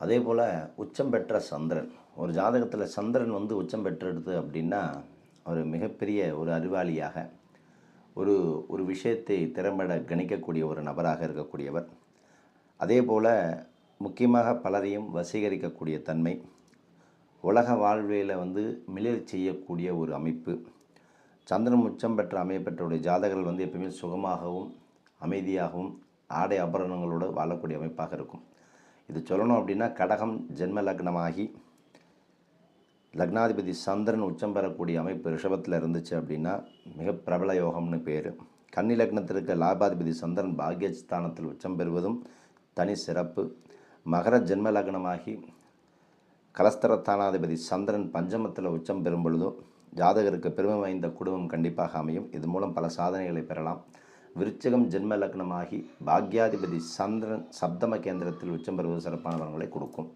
அதே போல் உச்சம் பெற்ற சந்திரன், ஒரு ஜாதகத்தில் சந்திரன் வந்து உச்சம் பெற்றெடுத்து அப்படின்னா அவர் மிகப்பெரிய ஒரு அறிவாளியாக ஒரு ஒரு விஷயத்தை திறம்பட கணிக்கக்கூடிய ஒரு நபராக இருக்கக்கூடியவர். அதே போல் முக்கியமாக பலரையும் வசீகரிக்கக்கூடிய தன்மை, உலக வாழ்வியலை வந்து மிளிர் செய்யக்கூடிய ஒரு அமைப்பு. சந்திரன் உச்சம் பெற்ற அமையப்பெற்றவுடைய ஜாதகர்கள் வந்து எப்பவுமே சுகமாகவும் அமைதியாகவும் ஆடை ஆபரணங்களோடு வாழக்கூடிய அமைப்பாக இருக்கும். இது சொல்லணும் அப்படின்னா கடகம் ஜென்ம லக்னமாகி லக்னாதிபதி சந்திரன் உச்சம் பெறக்கூடிய அமைப்பு ரிஷபத்தில் இருந்துச்சு அப்படின்னா மிக பிரபல யோகம்னு பேர். கன்னி லக்னத்திற்கு லாபாதிபதி சந்திரன் பாக்யஸ்தானத்தில் உச்சம் பெறுவதும் தனி சிறப்பு. மகர ஜென்ம லக்னமாகி கலஸ்தரத்தானாதிபதி சந்திரன் பஞ்சமத்தில் உச்சம் பெறும் பொழுதும் ஜாதகருக்கு பெருமை வாய்ந்த குடும்பம் கண்டிப்பாக அமையும். இது மூலம் பல சாதனைகளை பெறலாம். விருச்சிகம் ஜென்ம லக்னமாகி பாக்யாதிபதி சந்திரன் சப்தம கேந்திரத்தில் உச்சம் பெறுவது சிறப்பான பலன்களை கொடுக்கும்.